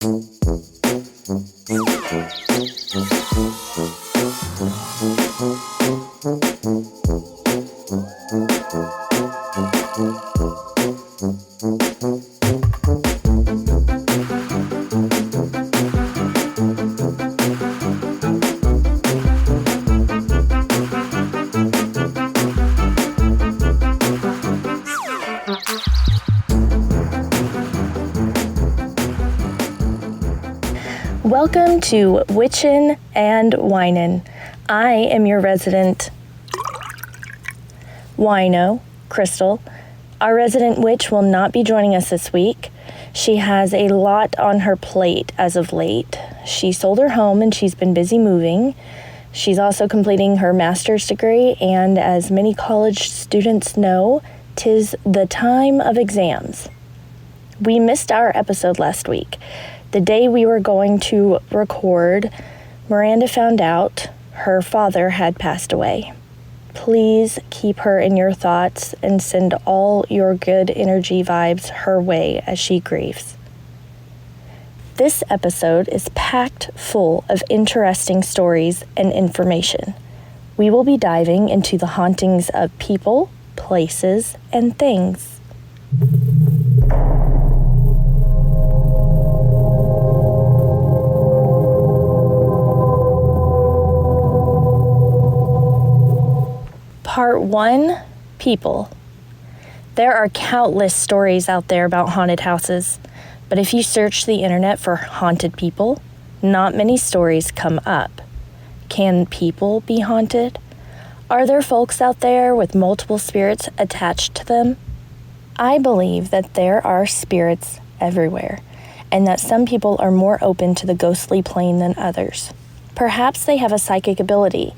Welcome to Witchin' and Winin'. I am your resident wino, Christal. Our resident witch will not be joining us this week. She has a lot on her plate as of late. She sold her home and she's been busy moving. She's also completing her master's degree, and as many college students know, 'tis the time of exams. We missed our episode last week. The day we were going to record, Miranda found out her father had passed away. Please keep her in your thoughts and send all your good energy vibes her way as she grieves. This episode is packed full of interesting stories and information. We will be diving into the hauntings of people, places, and things. Part 1, People. There are countless stories out there about haunted houses, but if you search the internet for haunted people, not many stories come up. Can people be haunted? Are there folks out there with multiple spirits attached to them? I believe that there are spirits everywhere, and that some people are more open to the ghostly plane than others. Perhaps they have a psychic ability,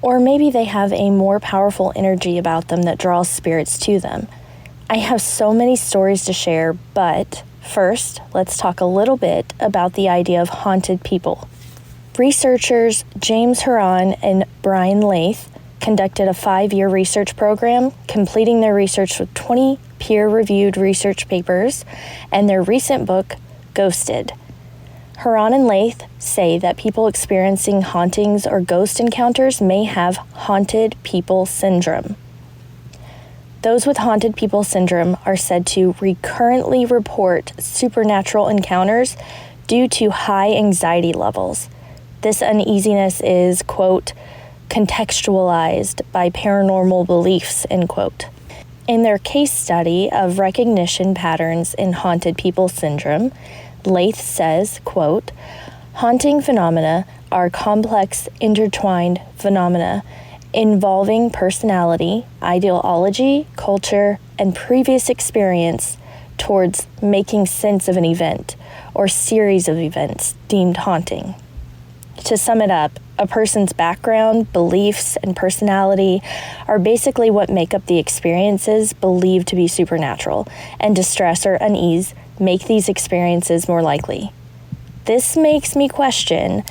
or maybe they have a more powerful energy about them that draws spirits to them. I have so many stories to share, but first, let's talk a little bit about the idea of haunted people. Researchers James Houran and Brian Laythe conducted a 5-year research program, completing their research with 20 peer-reviewed research papers and their recent book, Ghosted. Houran and Laythe say that people experiencing hauntings or ghost encounters may have haunted people syndrome. Those with haunted people syndrome are said to recurrently report supernatural encounters due to high anxiety levels. This uneasiness is, quote, contextualized by paranormal beliefs, end quote. In their case study of recognition patterns in haunted people syndrome, Laythe says, quote, haunting phenomena are complex, intertwined phenomena involving personality, ideology, culture, and previous experience towards making sense of an event or series of events deemed haunting. To sum it up, a person's background, beliefs, and personality are basically what make up the experiences believed to be supernatural, and distress or unease make these experiences more likely. This makes me question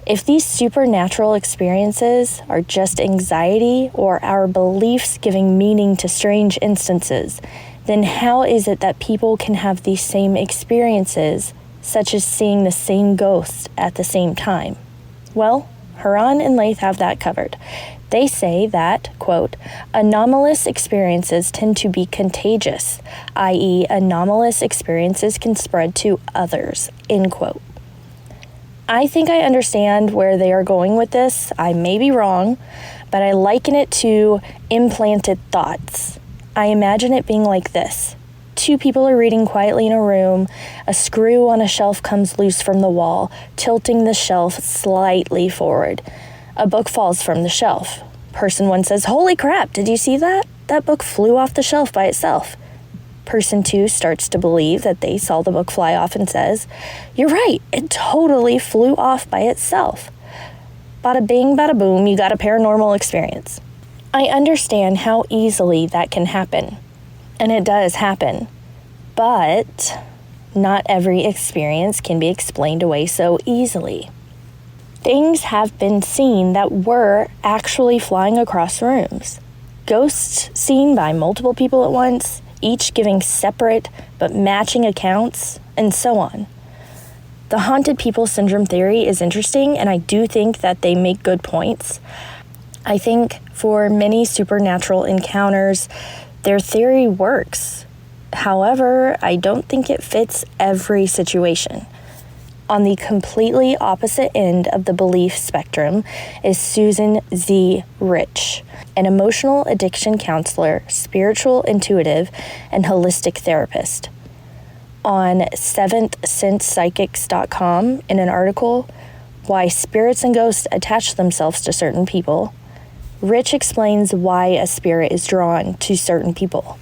if these supernatural experiences are just anxiety or our beliefs giving meaning to strange instances. Then how is it that people can have these same experiences, such as seeing the same ghost at the same time? Well, Houran and Laythe have that covered. They say that, quote, anomalous experiences tend to be contagious, i.e. anomalous experiences can spread to others, end quote. I think I understand where they are going with this. I may be wrong, but I liken it to implanted thoughts. I imagine it being like this. 2 people are reading quietly in a room. A screw on a shelf comes loose from the wall, tilting the shelf slightly forward. A book falls from the shelf. Person 1 says, holy crap, did you see that? That book flew off the shelf by itself. Person 2 starts to believe that they saw the book fly off and says, you're right, it totally flew off by itself. Bada bing, bada boom, you got a paranormal experience. I understand how easily that can happen, and it does happen, but not every experience can be explained away so easily. Things have been seen that were actually flying across rooms. Ghosts seen by multiple people at once, each giving separate but matching accounts, and so on. The haunted people syndrome theory is interesting, and I do think that they make good points. I think for many supernatural encounters, their theory works. However, I don't think it fits every situation. On the completely opposite end of the belief spectrum is Susan Z. Rich, an emotional addiction counselor, spiritual intuitive, and holistic therapist. On 7thsensepsychics.com, in an article, Why Spirits and Ghosts Attach Themselves to Certain People, Rich explains why a spirit is drawn to certain people.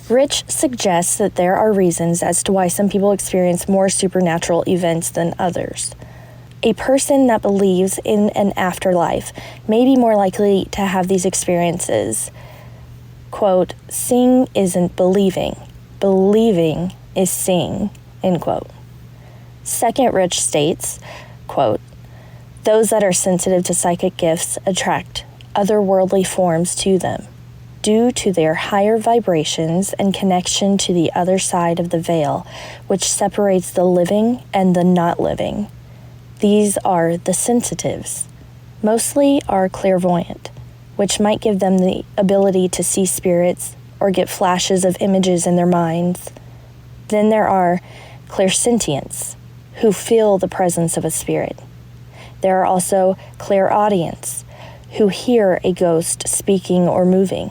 Rich suggests that there are reasons as to why some people experience more supernatural events than others. A person that believes in an afterlife may be more likely to have these experiences. Quote, seeing isn't believing. Believing is seeing, end quote. Second, Rich states, quote, those that are sensitive to psychic gifts attract otherworldly forms to them due to their higher vibrations and connection to the other side of the veil, which separates the living and the not living. These are the sensitives. Mostly are clairvoyant, which might give them the ability to see spirits or get flashes of images in their minds. Then there are clairsentients, who feel the presence of a spirit. There are also clairaudients, who hear a ghost speaking or moving.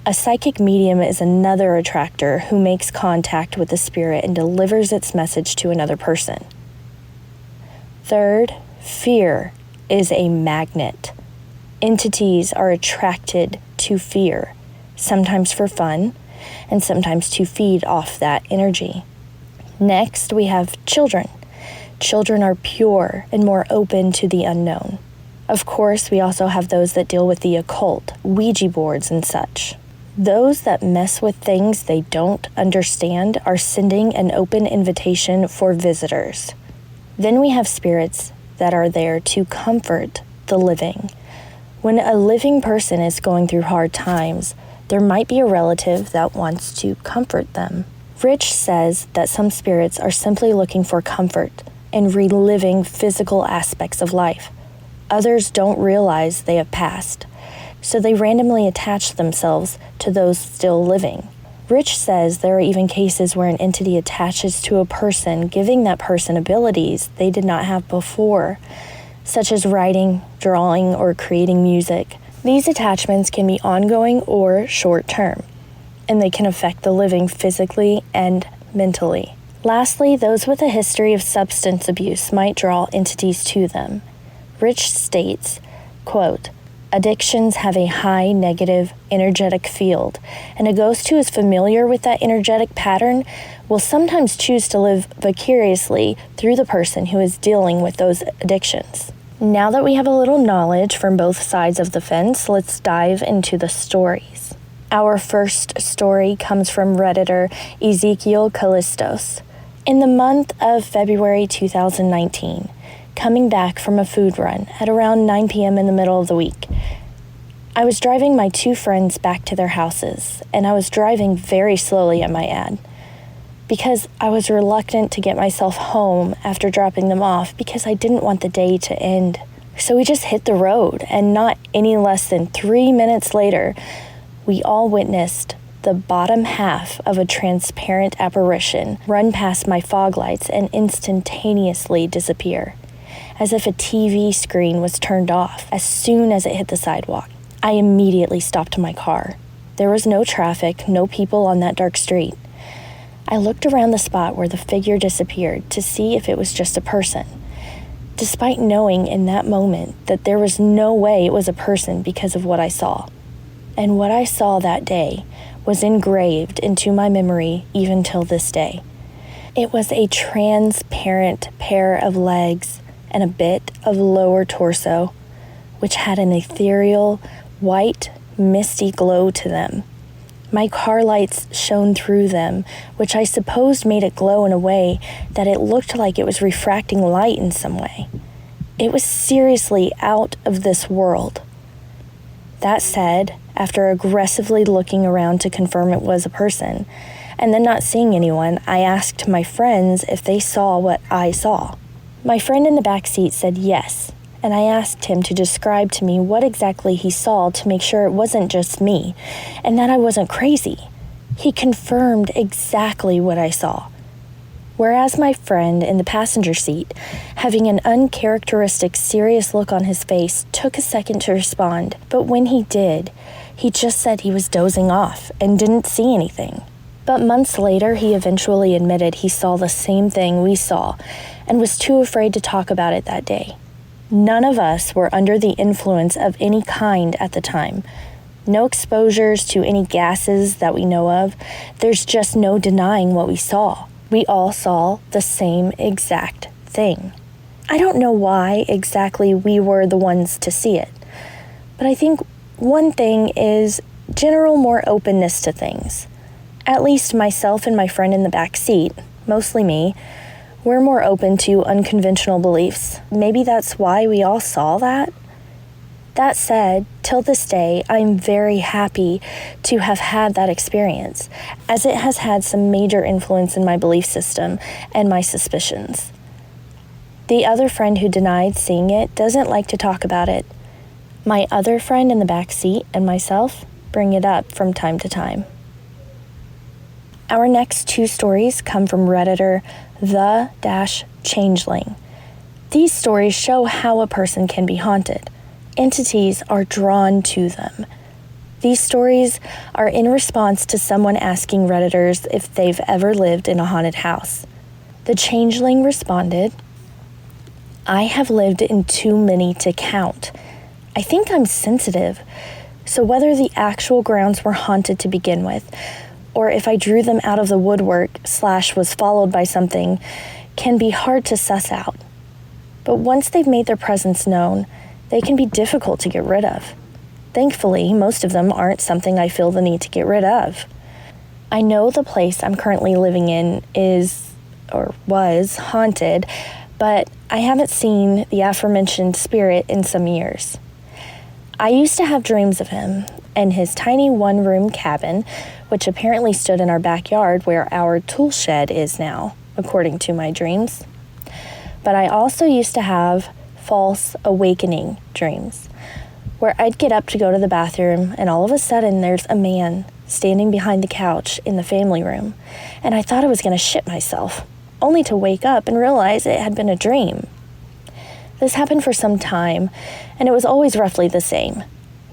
A psychic medium is another attractor who makes contact with the spirit and delivers its message to another person. Third, fear is a magnet. Entities are attracted to fear, sometimes for fun, and sometimes to feed off that energy. Next, we have children. Children are pure and more open to the unknown. Of course, we also have those that deal with the occult, Ouija boards and such. Those that mess with things they don't understand are sending an open invitation for visitors. Then we have spirits that are there to comfort the living. When a living person is going through hard times, there might be a relative that wants to comfort them. Rich says that some spirits are simply looking for comfort and reliving physical aspects of life. Others don't realize they have passed, so they randomly attach themselves to those still living. Rich says there are even cases where an entity attaches to a person, giving that person abilities they did not have before, such as writing, drawing, or creating music. These attachments can be ongoing or short-term, and they can affect the living physically and mentally. Lastly, those with a history of substance abuse might draw entities to them. Rich states, quote, addictions have a high negative energetic field, and a ghost who is familiar with that energetic pattern will sometimes choose to live vicariously through the person who is dealing with those addictions. Now that we have a little knowledge from both sides of the fence, let's dive into the stories. Our first story comes from Redditor Ezekiel Callistos. In the month of February 2019, coming back from a food run at around 9 p.m. in the middle of the week, I was driving my two friends back to their houses, and I was driving very slowly, I might add, because I was reluctant to get myself home after dropping them off because I didn't want the day to end. So we just hit the road, and not any less than 3 minutes later, we all witnessed the bottom half of a transparent apparition run past my fog lights and instantaneously disappear, as if a TV screen was turned off as soon as it hit the sidewalk. I immediately stopped my car. There was no traffic, no people on that dark street. I looked around the spot where the figure disappeared to see if it was just a person, despite knowing in that moment that there was no way it was a person because of what I saw. And what I saw that day was engraved into my memory even till this day. It was a transparent pair of legs and a bit of lower torso, which had an ethereal, white, misty glow to them. My car lights shone through them, which I supposed made it glow in a way that it looked like it was refracting light in some way. It was seriously out of this world. That said, after aggressively looking around to confirm it was a person, and then not seeing anyone, I asked my friends if they saw what I saw. My friend in the back seat said yes, and I asked him to describe to me what exactly he saw to make sure it wasn't just me, and that I wasn't crazy. He confirmed exactly what I saw. Whereas my friend in the passenger seat, having an uncharacteristic serious look on his face, took a second to respond, but when he did, he just said he was dozing off and didn't see anything. But months later, he eventually admitted he saw the same thing we saw and was too afraid to talk about it that day. None of us were under the influence of any kind at the time. No exposures to any gases that we know of. There's just no denying what we saw. We all saw the same exact thing. I don't know why exactly we were the ones to see it, but I think one thing is general more openness to things. At least myself and my friend in the back seat, mostly me, we're more open to unconventional beliefs. Maybe that's why we all saw that. That said, till this day, I'm very happy to have had that experience, as it has had some major influence in my belief system and my suspicions. The other friend who denied seeing it doesn't like to talk about it. My other friend in the back seat and myself bring it up from time to time. Our next two stories come from Redditor the-Changeling. These stories show how a person can be haunted. Entities are drawn to them. These stories are in response to someone asking Redditors if they've ever lived in a haunted house. The Changeling responded, "I have lived in too many to count. I think I'm sensitive, so whether the actual grounds were haunted to begin with, or if I drew them out of the woodwork / was followed by something, can be hard to suss out. But once they've made their presence known, they can be difficult to get rid of. Thankfully, most of them aren't something I feel the need to get rid of. I know the place I'm currently living in is, or was, haunted, but I haven't seen the aforementioned spirit in some years. I used to have dreams of him and his tiny one-room cabin, which apparently stood in our backyard where our tool shed is now, according to my dreams. But I also used to have false awakening dreams, where I'd get up to go to the bathroom and all of a sudden there's a man standing behind the couch in the family room, and I thought I was going to shit myself, only to wake up and realize it had been a dream. This happened for some time, and it was always roughly the same.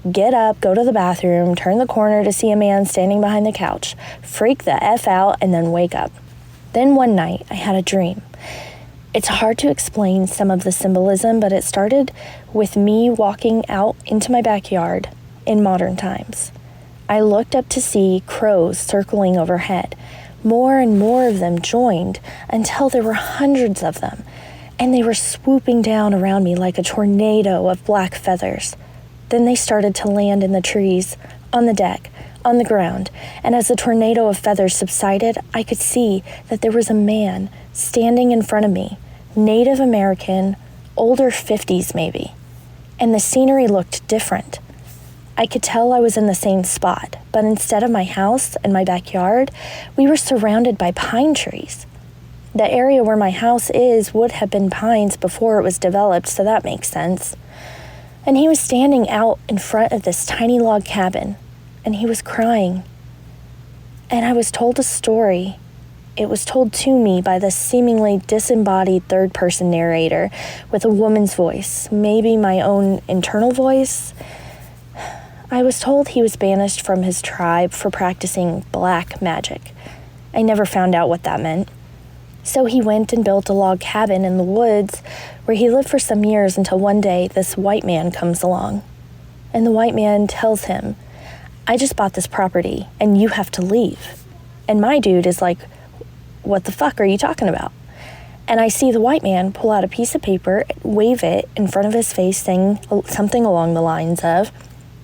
Get up, go to the bathroom, turn the corner to see a man standing behind the couch, freak the F out, and then wake up. Then one night, I had a dream. It's hard to explain some of the symbolism, but it started with me walking out into my backyard in modern times. I looked up to see crows circling overhead. More and more of them joined until there were hundreds of them, and they were swooping down around me like a tornado of black feathers. Then they started to land in the trees, on the deck, on the ground, and as the tornado of feathers subsided, I could see that there was a man standing in front of me, Native American, older 50s maybe, and the scenery looked different. I could tell I was in the same spot, but instead of my house and my backyard, we were surrounded by pine trees. The area where my house is would have been pines before it was developed, so that makes sense. And he was standing out in front of this tiny log cabin, and he was crying. And I was told a story. It was told to me by this seemingly disembodied third-person narrator with a woman's voice, maybe my own internal voice. I was told he was banished from his tribe for practicing black magic. I never found out what that meant. So he went and built a log cabin in the woods where he lived for some years until one day this white man comes along. And the white man tells him, "I just bought this property and you have to leave." And my dude is like, "What the fuck are you talking about?" And I see the white man pull out a piece of paper, wave it in front of his face, saying something along the lines of,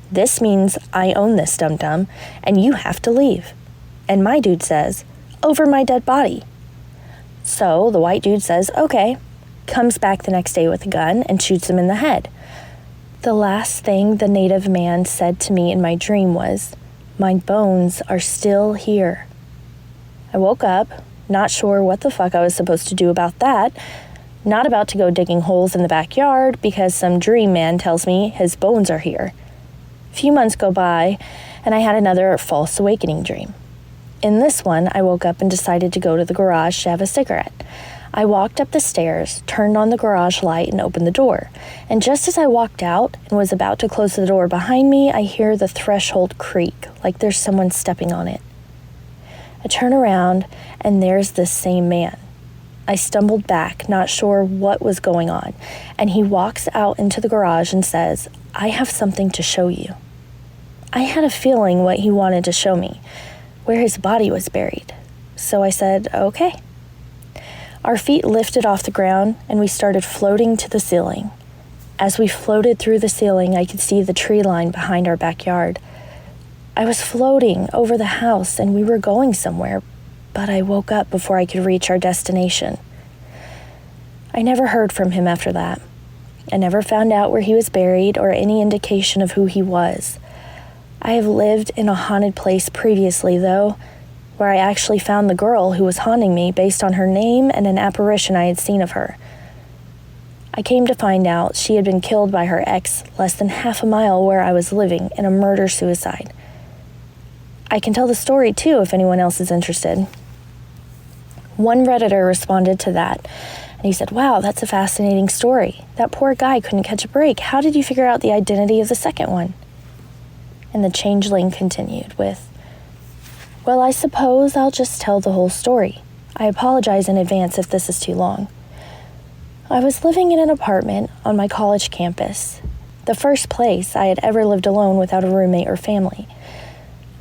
"This means I own this dum-dum and you have to leave." And my dude says, "Over my dead body." So the white dude says, "Okay," comes back the next day with a gun and shoots him in the head. The last thing the native man said to me in my dream was, "My bones are still here." I woke up, not sure what the fuck I was supposed to do about that, Not about to go digging holes in the backyard because some dream man tells me his bones are here. A few months go by, and I had another false awakening dream. In this one, I woke up and decided to go to the garage to have a cigarette. I walked up the stairs, turned on the garage light, and opened the door. And just as I walked out and was about to close the door behind me, I hear the threshold creak, like there's someone stepping on it. I turn around, and there's this same man. I stumbled back, not sure what was going on, and he walks out into the garage and says, "I have something to show you." I had a feeling what he wanted to show me, where his body was buried. So I said, "Okay." Our feet lifted off the ground, and we started floating to the ceiling. As we floated through the ceiling, I could see the tree line behind our backyard. I was floating over the house, and we were going somewhere, but I woke up before I could reach our destination. I never heard from him after that. I never found out where he was buried or any indication of who he was. I have lived in a haunted place previously, though, where I actually found the girl who was haunting me based on her name and an apparition I had seen of her. I came to find out she had been killed by her ex less than half a mile where I was living in a murder-suicide. I can tell the story, too, if anyone else is interested. One Redditor responded to that, and he said, "Wow, that's a fascinating story. That poor guy couldn't catch a break. How did you figure out the identity of the second one?" And the changeling continued with, "Well, I suppose I'll just tell the whole story. I apologize in advance if this is too long. I was living in an apartment on my college campus, the first place I had ever lived alone without a roommate or family.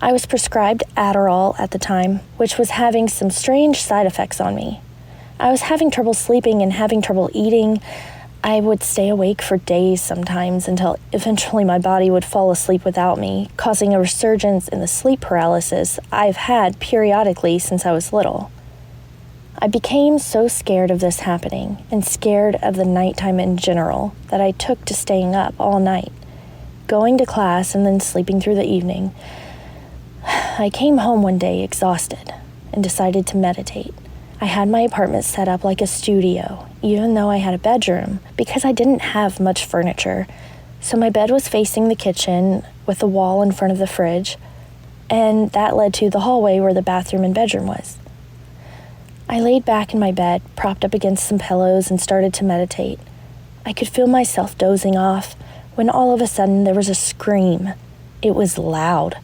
I was prescribed Adderall at the time, which was having some strange side effects on me. I was having trouble sleeping and having trouble eating. I would stay awake for days sometimes until eventually my body would fall asleep without me, causing a resurgence in the sleep paralysis I've had periodically since I was little. I became so scared of this happening and scared of the nighttime in general that I took to staying up all night, going to class and then sleeping through the evening. I came home one day exhausted and decided to meditate. I had my apartment set up like a studio, even though I had a bedroom, because I didn't have much furniture. So my bed was facing the kitchen with the wall in front of the fridge, and that led to the hallway where the bathroom and bedroom was. I laid back in my bed, propped up against some pillows, and started to meditate. I could feel myself dozing off when all of a sudden there was a scream. It was loud.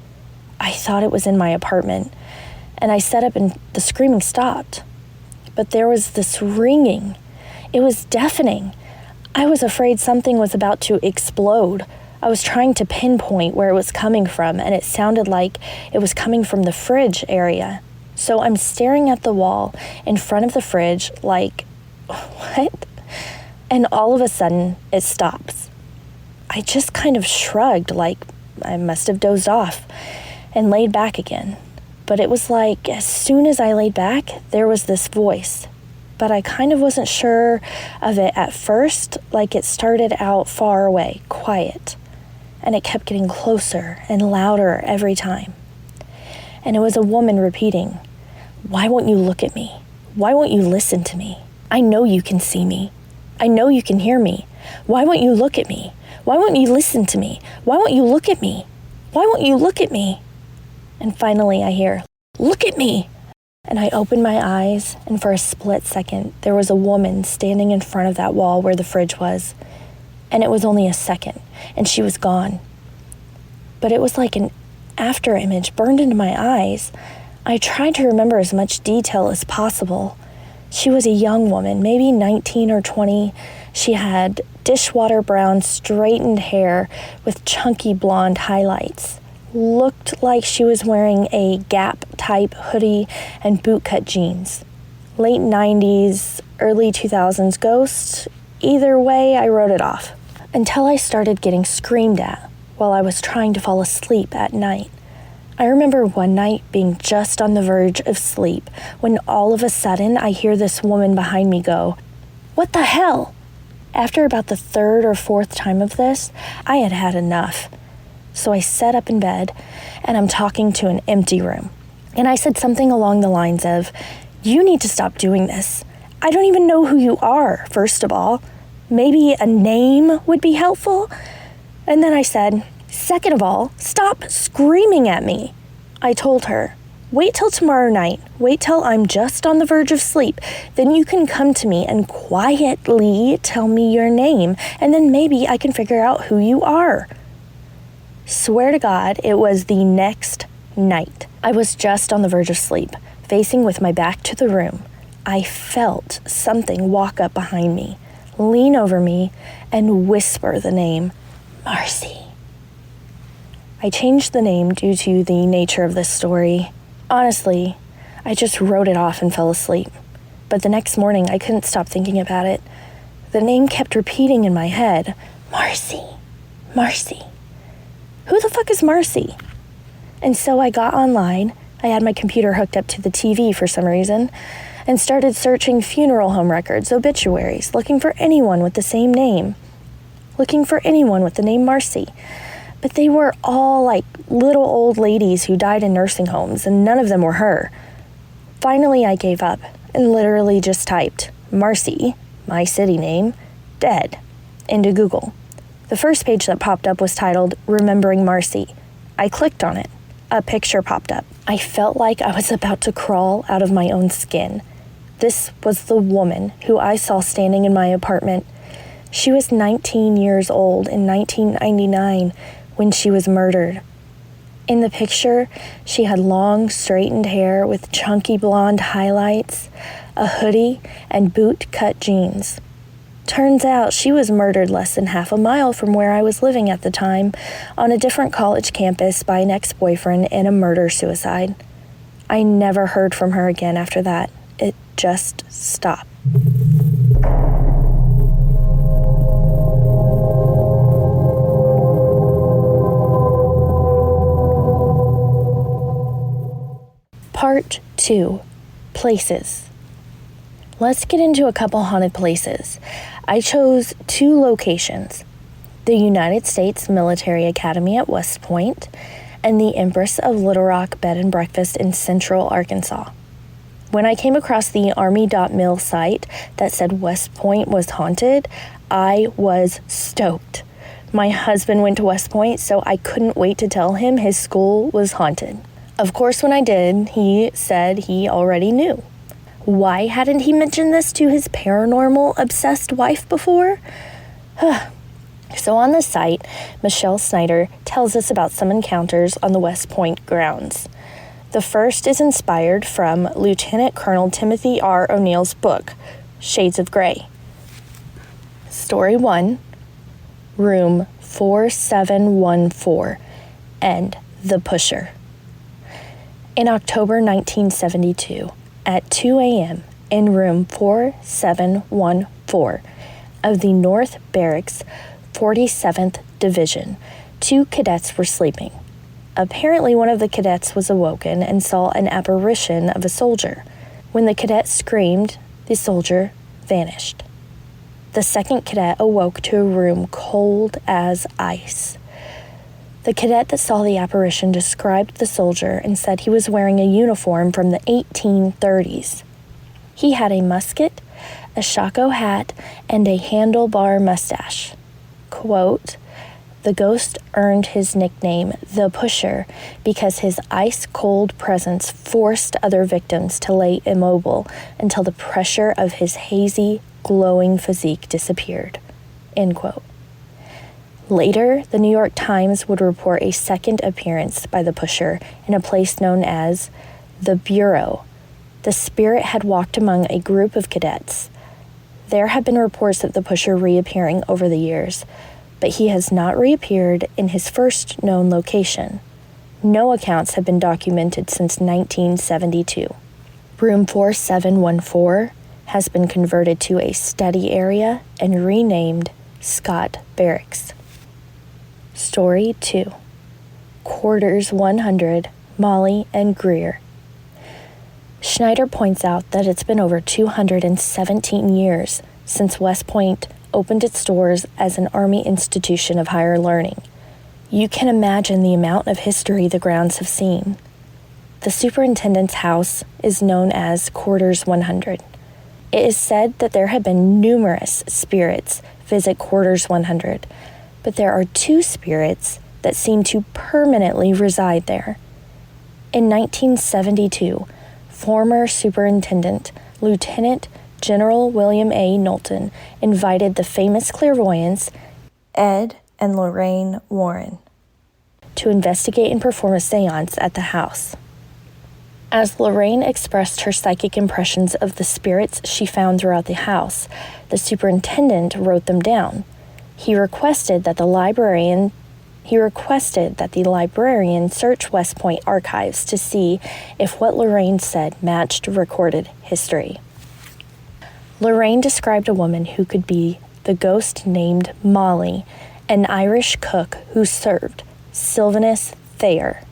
I thought it was in my apartment, and I sat up and the screaming stopped. But there was this ringing. It was deafening. I was afraid something was about to explode. I was trying to pinpoint where it was coming from, and it sounded like it was coming from the fridge area. So I'm staring at the wall in front of the fridge like, what? And all of a sudden, it stops. I just kind of shrugged like I must have dozed off and laid back again. But it was like as soon as I laid back, there was this voice. But I kind of wasn't sure of it at first, like it started out far away, quiet. And it kept getting closer and louder every time. And it was a woman repeating, "Why won't you look at me? Why won't you listen to me? I know you can see me. I know you can hear me. Why won't you look at me? Why won't you listen to me? Why won't you look at me? Why won't you look at me?" And finally I hear, "Look at me!" And I open my eyes, and for a split second, there was a woman standing in front of that wall where the fridge was. And it was only a second, and she was gone. But it was like an after image burned into my eyes. I tried to remember as much detail as possible. She was a young woman, maybe 19 or 20. She had dishwater brown straightened hair with chunky blonde highlights. Looked like she was wearing a Gap-type hoodie and bootcut jeans. Late 90s, early 2000s ghost. Either way, I wrote it off. Until I started getting screamed at while I was trying to fall asleep at night. I remember one night being just on the verge of sleep when all of a sudden I hear this woman behind me go, "What the hell?" After about the third or fourth time of this, I had had enough. So I sat up in bed, and I'm talking to an empty room. And I said something along the lines of, "You need to stop doing this. I don't even know who you are, first of all. Maybe a name would be helpful. And then I said, second of all, stop screaming at me. I told her, wait till tomorrow night. Wait till I'm just on the verge of sleep. Then you can come to me and quietly tell me your name, and then maybe I can figure out who you are. Swear to God, it was the next night. I was just on the verge of sleep, facing with my back to the room. I felt something walk up behind me, lean over me, and whisper the name, Marcy. I changed the name due to the nature of this story. Honestly, I just wrote it off and fell asleep. But the next morning, I couldn't stop thinking about it. The name kept repeating in my head, Marcy, Marcy. Who the fuck is Marcy? And so I got online. I had my computer hooked up to the TV for some reason, and started searching funeral home records, obituaries, looking for anyone with the same name. Looking for anyone with the name Marcy. But they were all like little old ladies who died in nursing homes, and none of them were her. Finally, I gave up and literally just typed Marcy, my city name, dead, into Google. The first page that popped up was titled Remembering Marcy. I clicked on it. A picture popped up. I felt like I was about to crawl out of my own skin. This was the woman who I saw standing in my apartment. She was 19 years old in 1999 when she was murdered. In the picture, she had long, straightened hair with chunky blonde highlights, a hoodie, and boot-cut jeans. Turns out she was murdered less than half a mile from where I was living at the time, on a different college campus by an ex-boyfriend in a murder-suicide. I never heard from her again after that. It just stopped. Part 2. Places. Let's get into a couple haunted places. I chose 2 locations: the United States Military Academy at West Point and the Empress of Little Rock Bed and Breakfast in Central Arkansas. When I came across the Army.mil site that said West Point was haunted, I was stoked. My husband went to West Point, so I couldn't wait to tell him his school was haunted. Of course, when I did, he said he already knew. Why hadn't he mentioned this to his paranormal-obsessed wife before? So on the site, Michelle Schneider tells us about some encounters on the West Point grounds. The first is inspired from Lieutenant Colonel Timothy R. O'Neill's book, Shades of Grey. Story 1, Room 4714, and The Pusher. In October 1972, at 2 a.m. in room 4714 of the North Barracks 47th Division, 2 cadets were sleeping. Apparently, one of the cadets was awoken and saw an apparition of a soldier. When the cadet screamed, the soldier vanished. The second cadet awoke to a room cold as ice. The cadet that saw the apparition described the soldier and said he was wearing a uniform from the 1830s. He had a musket, a shako hat, and a handlebar mustache. Quote, "The ghost earned his nickname, the Pusher, because his ice-cold presence forced other victims to lay immobile until the pressure of his hazy, glowing physique disappeared." End quote. Later, the New York Times would report a second appearance by the Pusher in a place known as the Bureau. The spirit had walked among a group of cadets. There have been reports of the Pusher reappearing over the years, but he has not reappeared in his first known location. No accounts have been documented since 1972. Room 4714 has been converted to a study area and renamed Scott Barracks. Story 2. Quarters 100, Molly and Greer. Schneider points out that it's been over 217 years since West Point opened its doors as an Army institution of higher learning. You can imagine the amount of history the grounds have seen. The superintendent's house is known as Quarters 100. It is said that there have been numerous spirits visit Quarters 100, but there are two spirits that seem to permanently reside there. In 1972, former Superintendent Lieutenant General William A. Knowlton invited the famous clairvoyants Ed and Lorraine Warren to investigate and perform a seance at the house. As Lorraine expressed her psychic impressions of the spirits she found throughout the house, the superintendent wrote them down. He requested that the librarian search West Point archives to see if what Lorraine said matched recorded history. Lorraine described a woman who could be the ghost named Molly, an Irish cook who served Sylvanus Thayer.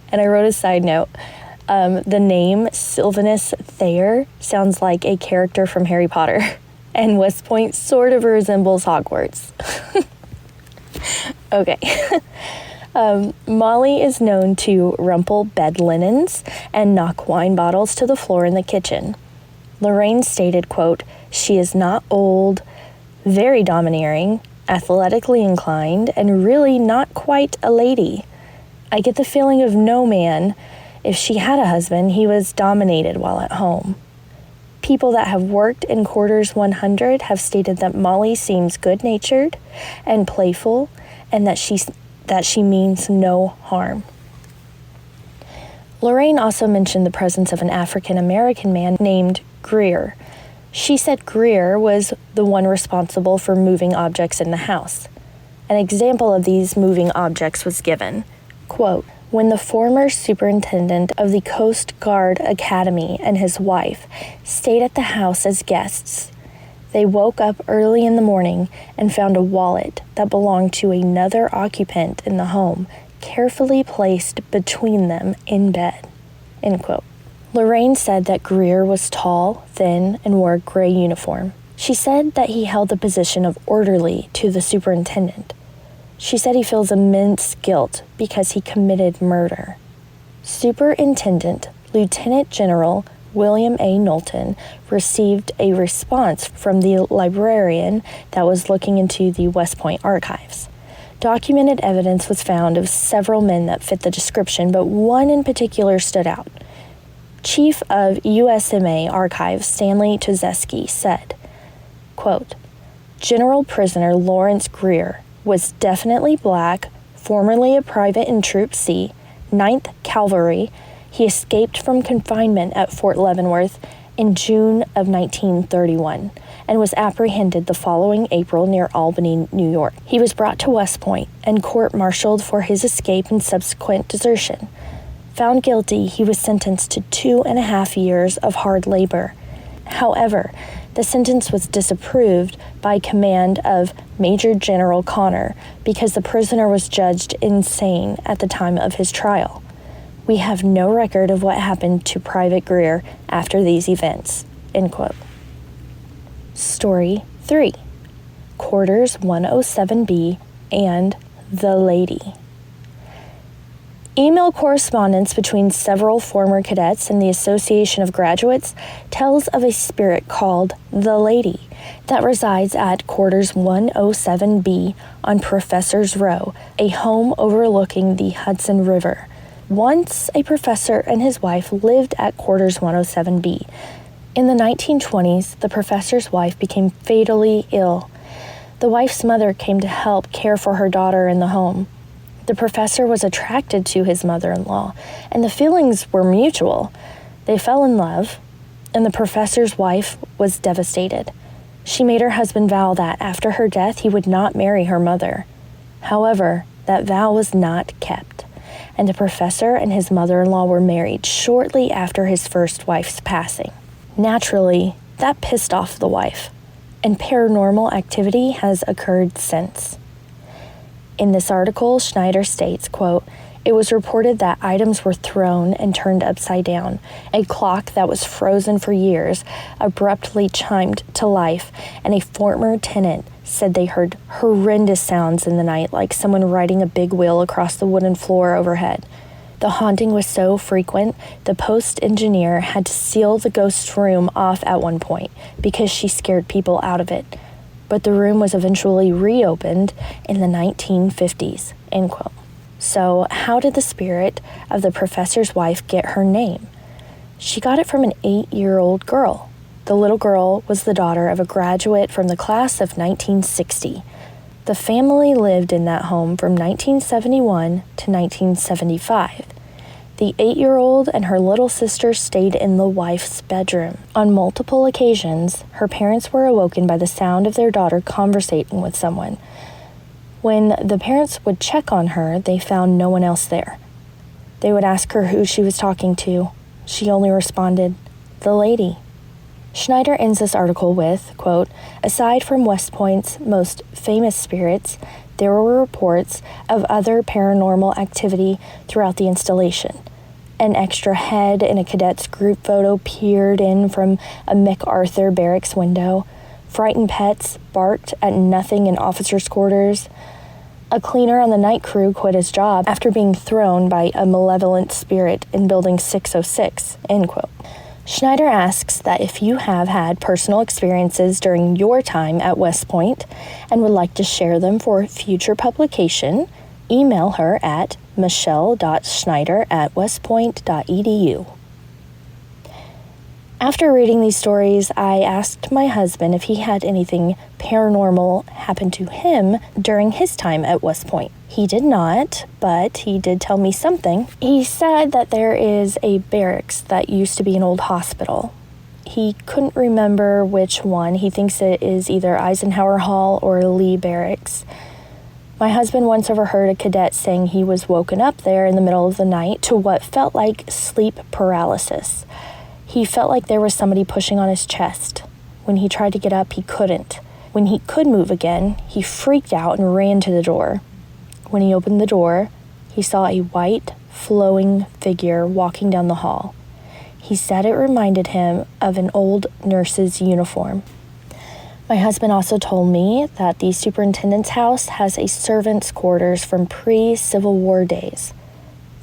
And I wrote a side note. The name Sylvanus Thayer sounds like a character from Harry Potter, and West Point sort of resembles Hogwarts. Okay. Molly is known to rumple bed linens and knock wine bottles to the floor in the kitchen. Lorraine stated, quote, "She is not old, very domineering, athletically inclined, and really not quite a lady. I get the feeling of no man. If she had a husband, he was dominated while at home." People that have worked in Quarters 100 have stated that Molly seems good-natured and playful, and that she means no harm. Lorraine also mentioned the presence of an African-American man named Greer. She said Greer was the one responsible for moving objects in the house. An example of these moving objects was given. Quote, "When the former superintendent of the Coast Guard Academy and his wife stayed at the house as guests, they woke up early in the morning and found a wallet that belonged to another occupant in the home carefully placed between them in bed." End quote. Lorraine said that Greer was tall, thin, and wore a gray uniform. She said that he held the position of orderly to the superintendent. She said he feels immense guilt because he committed murder. Superintendent Lieutenant General William A. Knowlton received a response from the librarian that was looking into the West Point archives. Documented evidence was found of several men that fit the description, but one in particular stood out. Chief of USMA Archives Stanley Tozeski said, quote, "General Prisoner Lawrence Greer was definitely black, formerly a private in Troop C, 9th Cavalry. He escaped from confinement at Fort Leavenworth in June of 1931 and was apprehended the following April near Albany, New York. He was brought to West Point and court-martialed for his escape and subsequent desertion. Found guilty, he was sentenced to 2.5 years of hard labor. However, the sentence was disapproved by command of Major General Connor because the prisoner was judged insane at the time of his trial. We have no record of what happened to Private Greer after these events." End quote. Story 3. Quarters 107B and the Lady. Email correspondence between several former cadets and the Association of Graduates tells of a spirit called the Lady that resides at Quarters 107B on Professor's Row, a home overlooking the Hudson River. Once, a professor and his wife lived at Quarters 107B. In the 1920s, the professor's wife became fatally ill. The wife's mother came to help care for her daughter in the home. The professor was attracted to his mother-in-law, and the feelings were mutual. They fell in love, and the professor's wife was devastated. She made her husband vow that after her death he would not marry her mother. However, that vow was not kept, and the professor and his mother-in-law were married shortly after his first wife's passing. Naturally, that pissed off the wife, and paranormal activity has occurred since. In this article, Schneider states, quote, "It was reported that items were thrown and turned upside down. A clock that was frozen for years abruptly chimed to life, and a former tenant said they heard horrendous sounds in the night, like someone riding a big wheel across the wooden floor overhead. The haunting was so frequent, the post engineer had to seal the ghost room off at one point because she scared people out of it. But the room was eventually reopened in the 1950s, end quote. So how did the spirit of the professor's wife get her name? She got it from an 8-year-old girl. The little girl was the daughter of a graduate from the class of 1960. The family lived in that home from 1971 to 1975. The 8-year-old and her little sister stayed in the wife's bedroom. On multiple occasions, her parents were awoken by the sound of their daughter conversating with someone. When the parents would check on her, they found no one else there. They would ask her who she was talking to. She only responded, "The lady." Schneider ends this article with, quote, "Aside from West Point's most famous spirits, there were reports of other paranormal activity throughout the installation. An extra head in a cadet's group photo peered in from a MacArthur barracks window. Frightened pets barked at nothing in officers' quarters. A cleaner on the night crew quit his job after being thrown by a malevolent spirit in Building 606, end quote. Schneider asks that if you have had personal experiences during your time at West Point and would like to share them for future publication, email her at michelle.schneider@westpoint.edu. After reading these stories, I asked my husband if he had anything paranormal happen to him during his time at West Point. He did not, but he did tell me something. He said that there is a barracks that used to be an old hospital. He couldn't remember which one. He thinks it is either Eisenhower Hall or Lee Barracks. My husband once overheard a cadet saying he was woken up there in the middle of the night to what felt like sleep paralysis. He felt like there was somebody pushing on his chest. When he tried to get up, he couldn't. When he could move again, he freaked out and ran to the door. When he opened the door, he saw a white, flowing figure walking down the hall. He said it reminded him of an old nurse's uniform. My husband also told me that the superintendent's house has a servant's quarters from pre-Civil War days.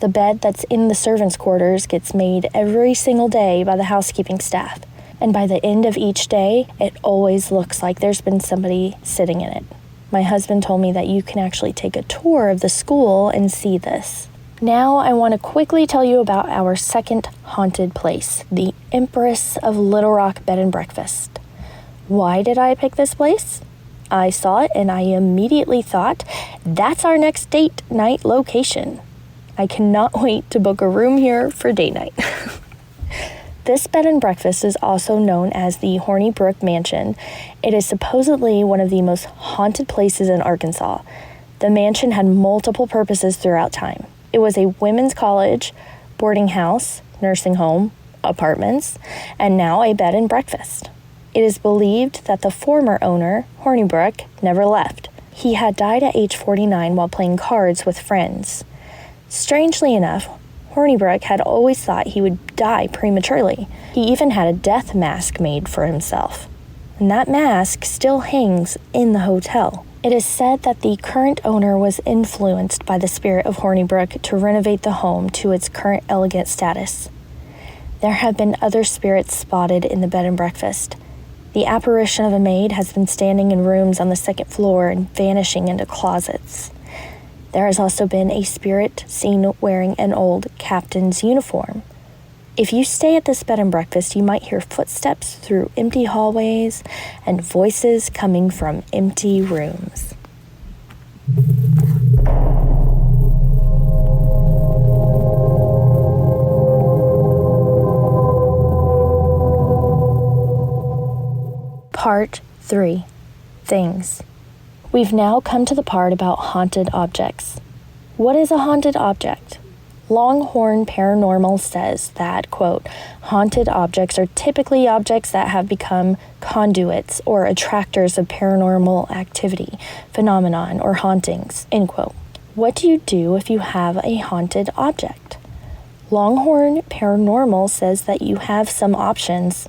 The bed that's in the servants' quarters gets made every single day by the housekeeping staff, and by the end of each day, it always looks like there's been somebody sitting in it. My husband told me that you can actually take a tour of the school and see this. Now I want to quickly tell you about our second haunted place, the Empress of Little Rock Bed and Breakfast. Why did I pick this place? I saw it and I immediately thought, that's our next date night location. I cannot wait to book a room here for date night. This bed and breakfast is also known as the Hornibrook Mansion. It is supposedly one of the most haunted places in Arkansas. The mansion had multiple purposes throughout time. It was a women's college, boarding house, nursing home, apartments, and now a bed and breakfast. It is believed that the former owner, Hornibrook, never left. He had died at age 49 while playing cards with friends. Strangely enough, Hornibrook had always thought he would die prematurely. He even had a death mask made for himself. And that mask still hangs in the hotel. It is said that the current owner was influenced by the spirit of Hornibrook to renovate the home to its current elegant status. There have been other spirits spotted in the bed and breakfast. The apparition of a maid has been standing in rooms on the second floor and vanishing into closets. There has also been a spirit seen wearing an old captain's uniform. If you stay at this bed and breakfast, you might hear footsteps through empty hallways and voices coming from empty rooms. Part 3. Things. We've now come to the part about haunted objects. What is a haunted object? Longhorn Paranormal says that, quote, haunted objects are typically objects that have become conduits or attractors of paranormal activity, phenomenon, or hauntings, end quote. What do you do if you have a haunted object? Longhorn Paranormal says that you have some options.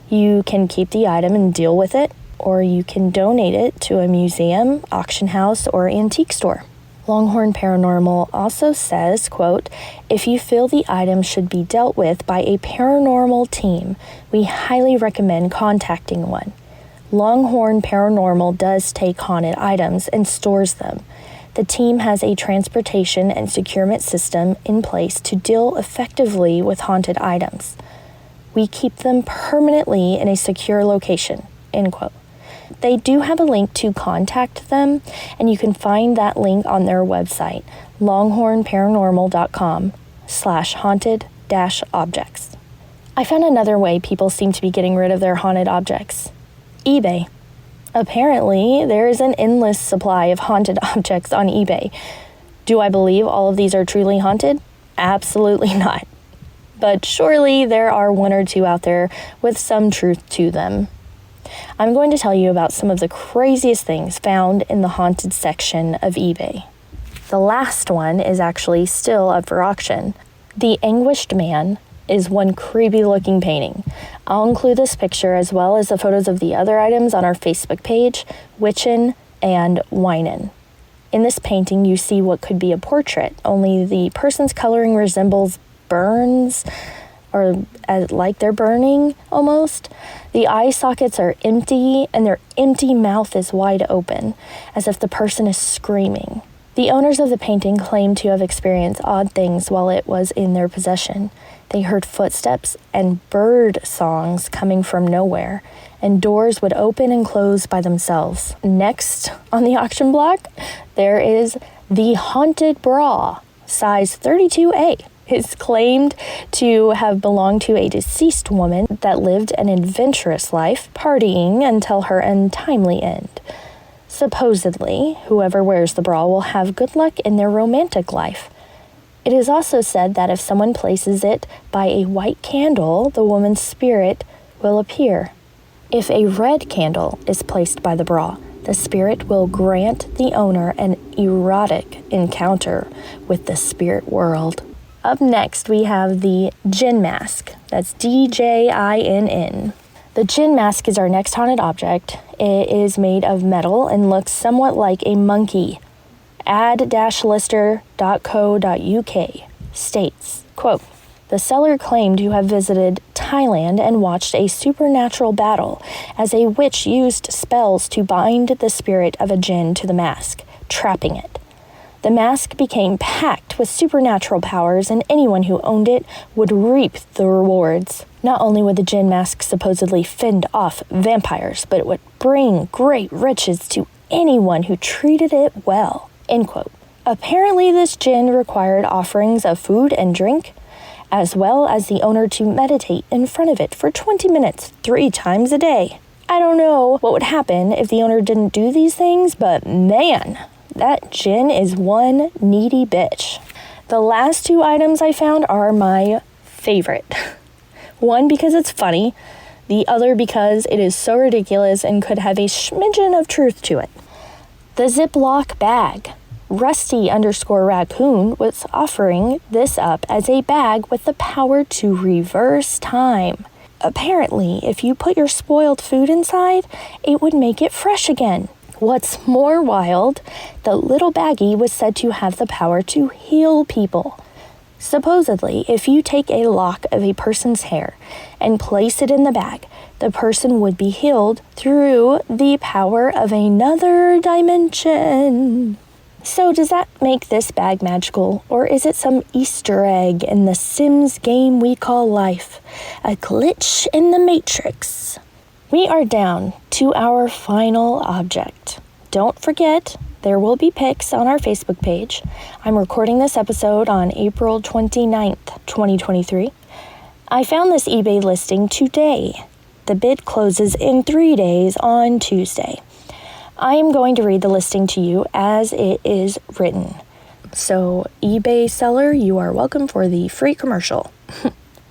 You can keep the item and deal with it, or you can donate it to a museum, auction house, or antique store. Longhorn Paranormal also says, quote, "If you feel the item should be dealt with by a paranormal team, we highly recommend contacting one. Longhorn Paranormal does take haunted items and stores them. The team has a transportation and securement system in place to deal effectively with haunted items. We keep them permanently in a secure location," end quote. They do have a link to contact them, and you can find that link on their website, longhornparanormal.com/haunted-objects. I found another way people seem to be getting rid of their haunted objects. eBay. Apparently, there is an endless supply of haunted objects on eBay. Do I believe all of these are truly haunted? Absolutely not. But surely there are one or two out there with some truth to them. I'm going to tell you about some of the craziest things found in the haunted section of eBay. The last one is actually still up for auction. The Anguished Man is one creepy looking painting. I'll include this picture as well as the photos of the other items on our Facebook page, Witchin' and Whinin'. In this painting, you see what could be a portrait, only the person's coloring resembles burns, or like they're burning almost. The eye sockets are empty and their empty mouth is wide open, as if the person is screaming. The owners of the painting claim to have experienced odd things while it was in their possession. They heard footsteps and bird songs coming from nowhere, and doors would open and close by themselves. Next on the auction block, there is the Haunted Bra, size 32A. It's claimed to have belonged to a deceased woman that lived an adventurous life, partying until her untimely end. Supposedly, whoever wears the bra will have good luck in their romantic life. It is also said that if someone places it by a white candle, the woman's spirit will appear. If a red candle is placed by the bra, the spirit will grant the owner an erotic encounter with the spirit world. Up next, we have the Djinn Mask. That's DJINN. The Djinn Mask is our next haunted object. It is made of metal and looks somewhat like a monkey. ad-lister.co.uk states, quote, "The seller claimed to have visited Thailand and watched a supernatural battle as a witch used spells to bind the spirit of a jinn to the mask, trapping it. The mask became packed with supernatural powers, and anyone who owned it would reap the rewards. Not only would the Djinn Mask supposedly fend off vampires, but it would bring great riches to anyone who treated it well," end quote. Apparently, this jinn required offerings of food and drink, as well as the owner to meditate in front of it for 20 minutes, 3 times a day. I don't know what would happen if the owner didn't do these things, but man, that jinn is one needy bitch. The last 2 items I found are my favorite. One because it's funny, the other because it is so ridiculous and could have a smidgen of truth to it. The Ziploc bag. Rusty_raccoon was offering this up as a bag with the power to reverse time. Apparently, if you put your spoiled food inside, it would make it fresh again. What's more wild, the little baggie was said to have the power to heal people. Supposedly, if you take a lock of a person's hair and place it in the bag, the person would be healed through the power of another dimension. So does that make this bag magical, or is it some Easter egg in the Sims game we call life? A glitch in the Matrix? We are down to our final object. Don't forget, there will be pics on our Facebook page. I'm recording this episode on April 29th, 2023. I found this eBay listing today. The bid closes in 3 days on Tuesday. I am going to read the listing to you as it is written. So, eBay seller, you are welcome for the free commercial.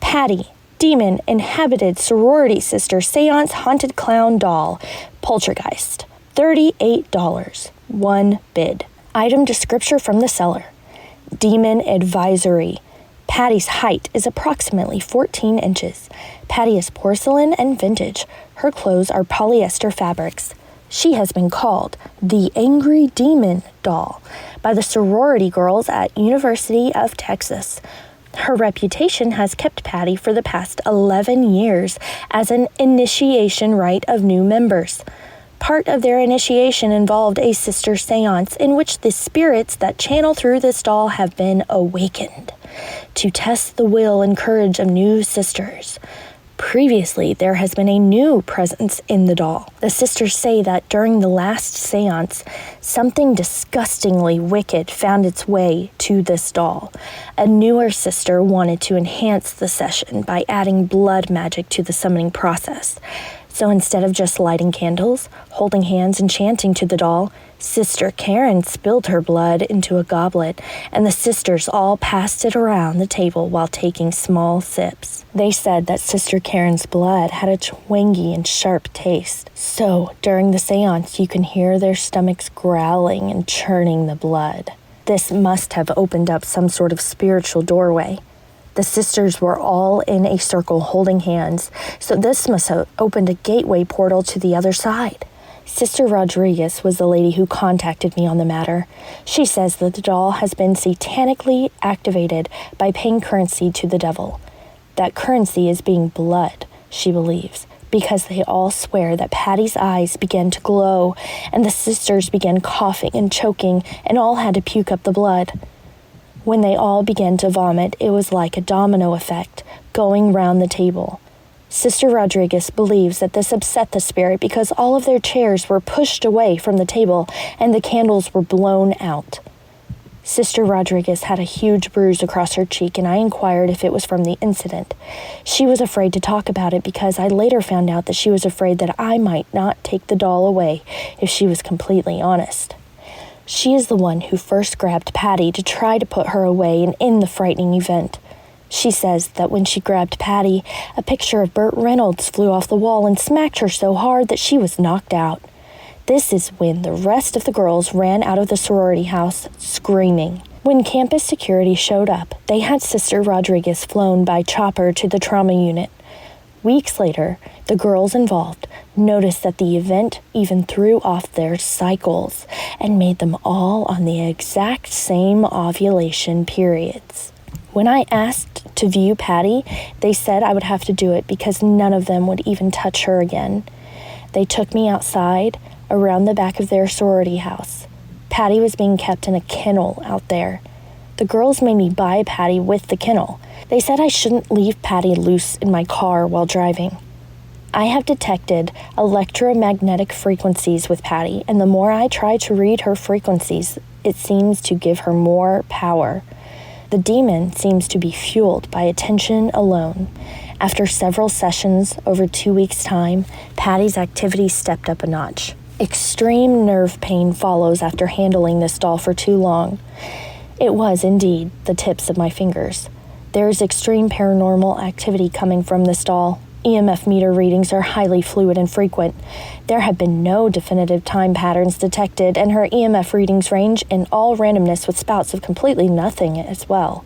Patty, demon inhabited sorority sister seance haunted clown doll, poltergeist, $38, 1 bid. Item description from the seller. Demon advisory. Patty's height is approximately 14 inches. Patty is porcelain and vintage. Her clothes are polyester fabrics. She has been called the Angry Demon Doll by the sorority girls at University of Texas. Her reputation has kept Patty for the past 11 years as an initiation rite of new members. Part of their initiation involved a sister seance in which the spirits that channel through this doll have been awakened to test the will and courage of new sisters. Previously, there has been a new presence in the doll. The sisters say that during the last seance, something disgustingly wicked found its way to this doll. A newer sister wanted to enhance the session by adding blood magic to the summoning process. So instead of just lighting candles, holding hands and chanting to the doll, Sister Karen spilled her blood into a goblet, and the sisters all passed it around the table while taking small sips. They said that Sister Karen's blood had a twangy and sharp taste. So during the seance, you can hear their stomachs growling and churning the blood. This must have opened up some sort of spiritual doorway. The sisters were all in a circle holding hands, so this must have opened a gateway portal to the other side. Sister Rodriguez was the lady who contacted me on the matter. She says that the doll has been satanically activated by paying currency to the devil. That currency is being blood, she believes, because they all swear that Patty's eyes began to glow and the sisters began coughing and choking and all had to puke up the blood. When they all began to vomit, it was like a domino effect going round the table. Sister Rodriguez believes that this upset the spirit because all of their chairs were pushed away from the table and the candles were blown out. Sister Rodriguez had a huge bruise across her cheek, and I inquired if it was from the incident. She was afraid to talk about it because I later found out that she was afraid that I might not take the doll away if she was completely honest. She is the one who first grabbed Patty to try to put her away and end the frightening event. She says that when she grabbed Patty, a picture of Burt Reynolds flew off the wall and smacked her so hard that she was knocked out. This is when the rest of the girls ran out of the sorority house screaming. When campus security showed up, they had Sister Rodriguez flown by chopper to the trauma unit. Weeks later, the girls involved noticed that the event even threw off their cycles and made them all on the exact same ovulation periods. When I asked to view Patty, they said I would have to do it because none of them would even touch her again. They took me outside around the back of their sorority house. Patty was being kept in a kennel out there. The girls made me buy Patty with the kennel. They said I shouldn't leave Patty loose in my car while driving. I have detected electromagnetic frequencies with Patty, and the more I try to read her frequencies, it seems to give her more power. The demon seems to be fueled by attention alone. After several sessions over 2 weeks' time, Patty's activity stepped up a notch. Extreme nerve pain follows after handling this doll for too long. It was indeed the tips of my fingers. There is extreme paranormal activity coming from this doll. EMF meter readings are highly fluid and frequent. There have been no definitive time patterns detected, and her EMF readings range in all randomness with spouts of completely nothing as well.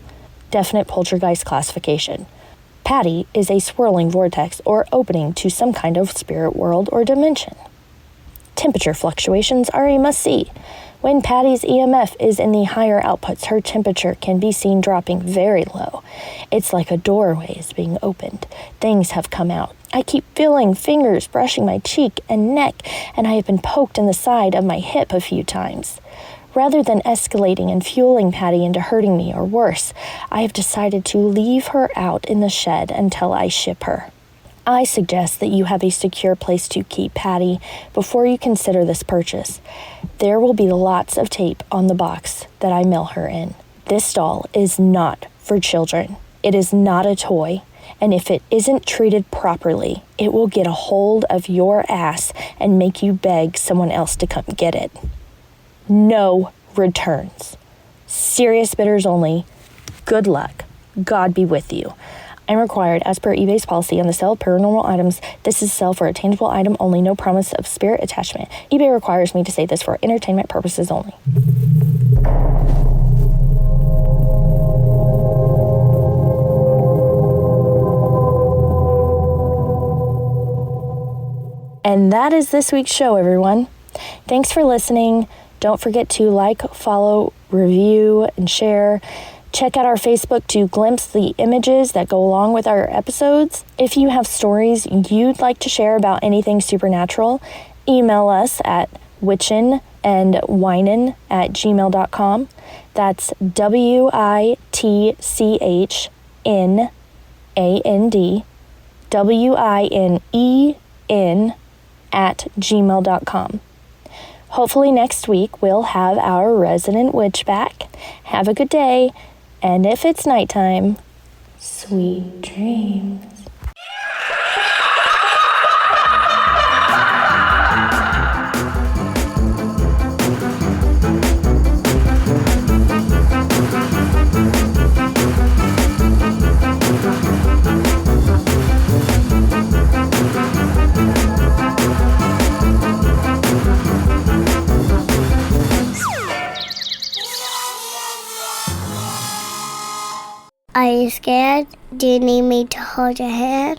Definite poltergeist classification. Patty is a swirling vortex or opening to some kind of spirit world or dimension. Temperature fluctuations are a must-see. When Patty's EMF is in the higher outputs, her temperature can be seen dropping very low. It's like a doorway is being opened. Things have come out. I keep feeling fingers brushing my cheek and neck, and I have been poked in the side of my hip a few times. Rather than escalating and fueling Patty into hurting me or worse, I have decided to leave her out in the shed until I ship her. I suggest that you have a secure place to keep Patty before you consider this purchase. There will be lots of tape on the box that I mail her in. This doll is not for children. It is not a toy, and if it isn't treated properly, it will get a hold of your ass and make you beg someone else to come get it. No returns. Serious bidders only. Good luck. God be with you. I'm required, as per eBay's policy on the sale of paranormal items, this is sell for a tangible item only, no promise of spirit attachment. eBay requires me to say this for entertainment purposes only. And that is this week's show, everyone. Thanks for listening. Don't forget to like, follow, review, and share. Check out our Facebook to glimpse the images that go along with our episodes. If you have stories you'd like to share about anything supernatural, email us at witchinandwinin@gmail.com. That's WITCHNANDWINEN@gmail.com. Hopefully next week we'll have our resident witch back. Have a good day, and if it's nighttime, sweet dreams. Are you scared? Do you need me to hold your hand?